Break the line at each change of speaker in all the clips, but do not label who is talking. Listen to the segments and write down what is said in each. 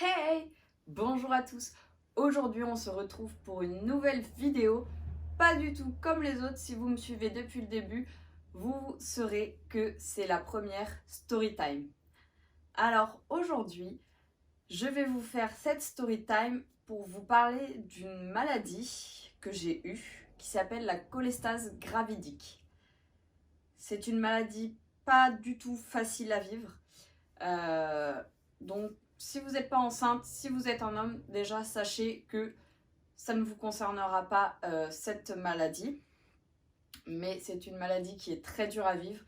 Hey! Bonjour à tous! Aujourd'hui on se retrouve pour une nouvelle vidéo, pas du tout comme les autres. Si vous me suivez depuis le début, vous saurez que c'est la première story time. Alors aujourd'hui, je vais vous faire cette story time pour vous parler d'une maladie que j'ai eue qui s'appelle la cholestase gravidique. C'est une maladie pas du tout facile à vivre. Donc, si vous n'êtes pas enceinte, si vous êtes un homme, déjà sachez que ça ne vous concernera pas cette maladie. Mais c'est une maladie qui est très dure à vivre.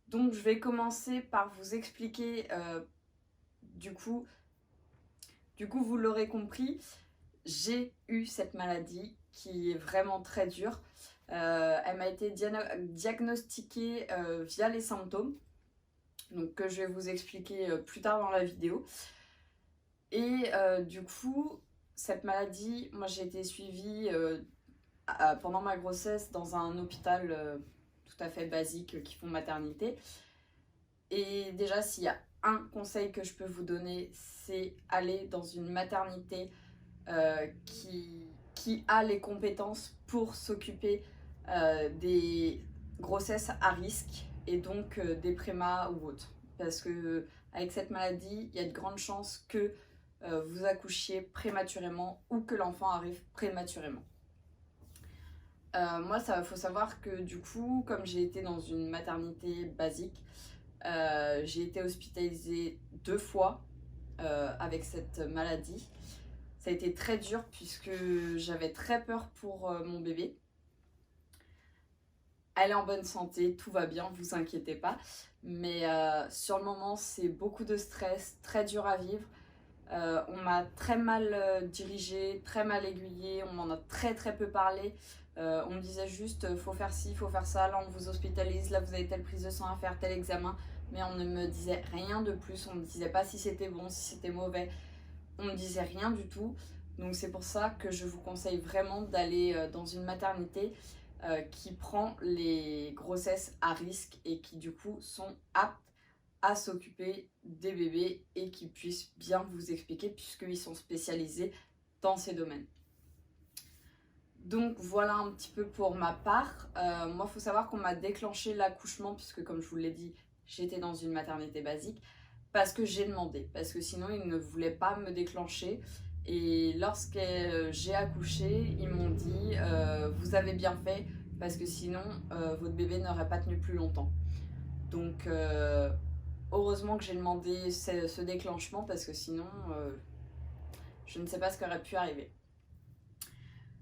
Donc, je vais commencer par vous expliquer, du coup, vous l'aurez compris, j'ai eu cette maladie qui est vraiment très dure. Elle m'a été diagnostiquée via les symptômes, donc que je vais vous expliquer plus tard dans la vidéo. Et du coup, cette maladie, moi j'ai été suivie pendant ma grossesse dans un hôpital tout à fait basique qui font maternité. Et déjà, s'il y a un conseil que je peux vous donner, c'est aller dans une maternité qui a les compétences pour s'occuper des grossesses à risque et donc des prémas ou autres. Parce que avec cette maladie, il y a de grandes chances que vous accouchiez prématurément ou que l'enfant arrive prématurément. Moi, faut savoir que du coup, comme j'ai été dans une maternité basique, j'ai été hospitalisée 2 fois avec cette maladie. Ça a été très dur puisque j'avais très peur pour mon bébé. Elle est en bonne santé, tout va bien, vous inquiétez pas. Mais sur le moment, c'est beaucoup de stress, très dur à vivre. On m'a très mal dirigée, très mal aiguillée, on m'en a très peu parlé. On me disait juste, faut faire ci, faut faire ça, là on vous hospitalise, là vous avez telle prise de sang à faire, tel examen. Mais on ne me disait rien de plus, on ne me disait pas si c'était bon, si c'était mauvais. On ne disait rien du tout. Donc c'est pour ça que je vous conseille vraiment d'aller dans une maternité qui prend les grossesses à risque et qui du coup sont aptes à s'occuper des bébés et qui puissent bien vous expliquer puisqu'ils sont spécialisés dans ces domaines. Donc voilà un petit peu pour ma part. Moi, il faut savoir qu'on m'a déclenché l'accouchement puisque comme je vous l'ai dit, j'étais dans une maternité basique parce que j'ai demandé, parce que sinon ils ne voulaient pas me déclencher. Et lorsque j'ai accouché, ils m'ont dit vous avez bien fait parce que sinon votre bébé n'aurait pas tenu plus longtemps. Donc heureusement que j'ai demandé ce déclenchement parce que sinon je ne sais pas ce qui aurait pu arriver.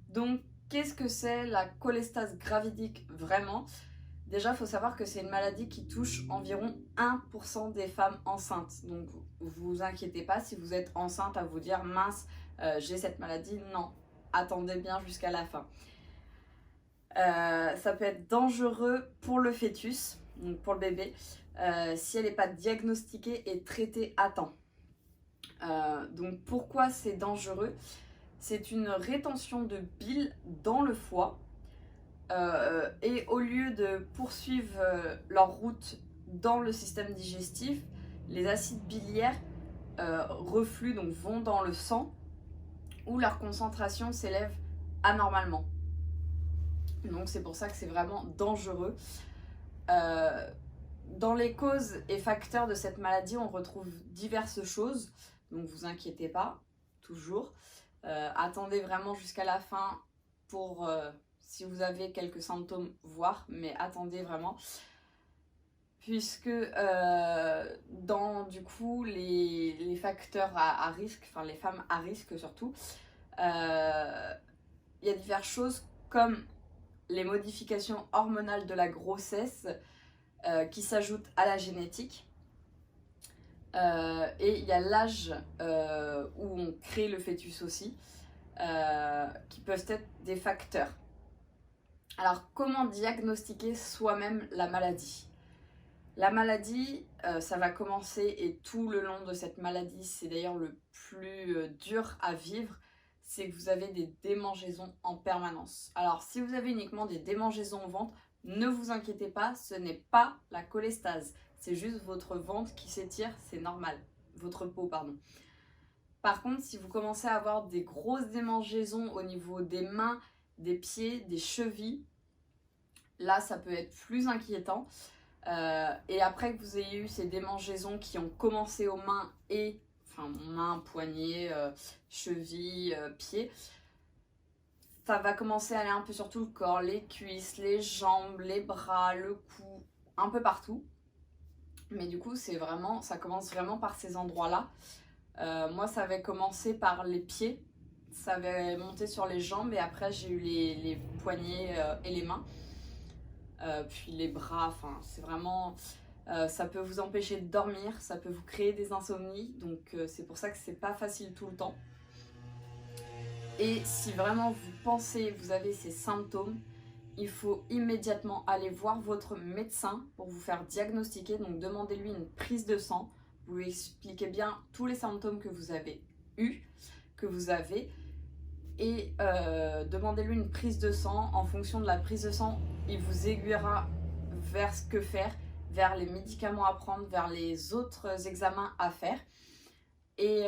Donc qu'est-ce que c'est la cholestase gravidique vraiment? Déjà, il faut savoir que c'est une maladie qui touche environ 1% des femmes enceintes. Donc, vous inquiétez pas si vous êtes enceinte à vous dire mince, j'ai cette maladie. Non, attendez bien jusqu'à la fin. Ça peut être dangereux pour le fœtus, donc pour le bébé, si elle n'est pas diagnostiquée et traitée à temps. Donc, pourquoi c'est dangereux? C'est une rétention de bile dans le foie. Et au lieu de poursuivre leur route dans le système digestif, les acides biliaires refluent, donc vont dans le sang, où leur concentration s'élève anormalement. Donc c'est pour ça que c'est vraiment dangereux. Dans les causes et facteurs de cette maladie, on retrouve diverses choses, donc vous inquiétez pas, toujours. Attendez vraiment jusqu'à la fin pour... si vous avez quelques symptômes, voir, mais attendez vraiment. Puisque dans du coup les facteurs à risque, enfin les femmes à risque surtout, il y a diverses choses comme les modifications hormonales de la grossesse qui s'ajoutent à la génétique. Et il y a l'âge où on crée le fœtus aussi, qui peuvent être des facteurs. Alors, comment diagnostiquer soi-même la maladie? La maladie, ça va commencer et tout le long de cette maladie, c'est d'ailleurs le plus dur à vivre, c'est que vous avez des démangeaisons en permanence. Alors, si vous avez uniquement des démangeaisons au ventre, ne vous inquiétez pas, ce n'est pas la cholestase. C'est juste votre ventre qui s'étire, c'est normal. Votre peau, pardon. Par contre, si vous commencez à avoir des grosses démangeaisons au niveau des mains, des pieds, des chevilles, là ça peut être plus inquiétant. Et après que vous ayez eu ces démangeaisons qui ont commencé aux mains et enfin mains, poignets, chevilles, pieds, ça va commencer à aller un peu sur tout le corps, les cuisses, les jambes, les bras, le cou, un peu partout. Mais du coup, ça commence vraiment par ces endroits-là. Moi, ça avait commencé par les pieds, ça avait monté sur les jambes et après j'ai eu les poignets et les mains. Puis les bras, enfin c'est vraiment... ça peut vous empêcher de dormir, ça peut vous créer des insomnies, donc c'est pour ça que c'est pas facile tout le temps. Et si vraiment vous pensez, vous avez ces symptômes, il faut immédiatement aller voir votre médecin pour vous faire diagnostiquer, donc demandez-lui une prise de sang, vous lui expliquez bien tous les symptômes que vous avez eu, que vous avez, et demandez-lui une prise de sang. En fonction de la prise de sang, il vous aiguillera vers ce que faire, vers les médicaments à prendre, vers les autres examens à faire. Et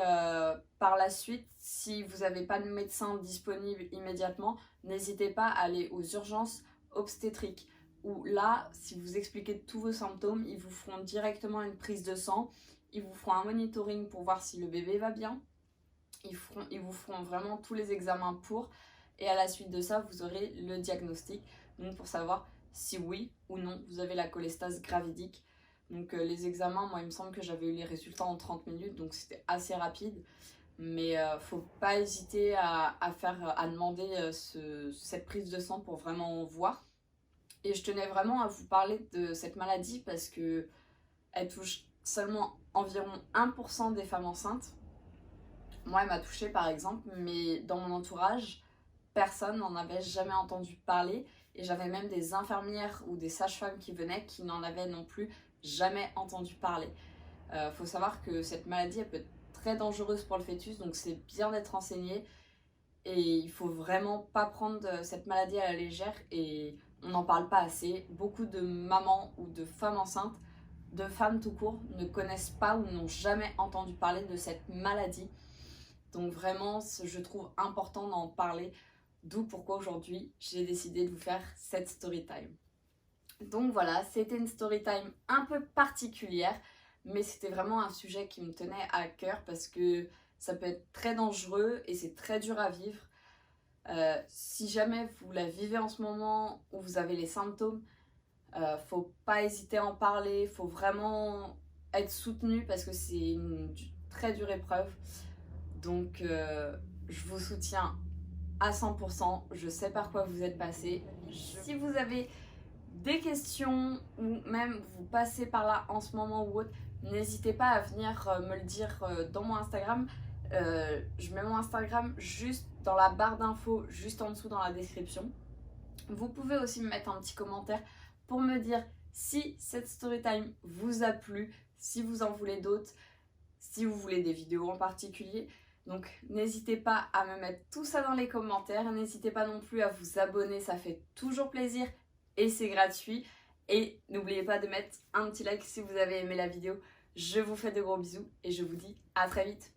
par la suite, si vous n'avez pas de médecin disponible immédiatement, n'hésitez pas à aller aux urgences obstétriques, où là, si vous expliquez tous vos symptômes, ils vous feront directement une prise de sang, ils vous feront un monitoring pour voir si le bébé va bien, ils vous feront vraiment tous les examens pour, et à la suite de ça, vous aurez le diagnostic, donc pour savoir si oui ou non vous avez la cholestase gravidique. Donc les examens, moi il me semble que j'avais eu les résultats en 30 minutes, donc c'était assez rapide. Mais faut pas hésiter à demander cette prise de sang pour vraiment voir. Et je tenais vraiment à vous parler de cette maladie parce que elle touche seulement environ 1% des femmes enceintes. Moi elle m'a touchée par exemple, mais dans mon entourage, personne n'en avait jamais entendu parler. Et j'avais même des infirmières ou des sages-femmes qui venaient qui n'en avaient non plus jamais entendu parler. Faut savoir que cette maladie elle peut être très dangereuse pour le fœtus, donc c'est bien d'être renseigné et il faut vraiment pas prendre cette maladie à la légère et on n'en parle pas assez. Beaucoup de mamans ou de femmes enceintes, de femmes tout court, ne connaissent pas ou n'ont jamais entendu parler de cette maladie. Donc vraiment, je trouve important d'en parler, d'où pourquoi aujourd'hui j'ai décidé de vous faire cette story time. Donc voilà, c'était une story time un peu particulière, mais c'était vraiment un sujet qui me tenait à cœur parce que ça peut être très dangereux et c'est très dur à vivre. Si jamais vous la vivez en ce moment ou vous avez les symptômes, faut pas hésiter à en parler, faut vraiment être soutenu parce que c'est une très dure épreuve. Donc je vous soutiens à 100%, je sais par quoi vous êtes passé. Si vous avez des questions ou même vous passez par là en ce moment ou autre, n'hésitez pas à venir me le dire dans mon Instagram. Je mets mon Instagram juste dans la barre d'infos, juste en dessous dans la description. Vous pouvez aussi me mettre un petit commentaire pour me dire si cette story time vous a plu, si vous en voulez d'autres, si vous voulez des vidéos en particulier. Donc n'hésitez pas à me mettre tout ça dans les commentaires. N'hésitez pas non plus à vous abonner, ça fait toujours plaisir et c'est gratuit. Et n'oubliez pas de mettre un petit like si vous avez aimé la vidéo. Je vous fais de gros bisous et je vous dis à très vite.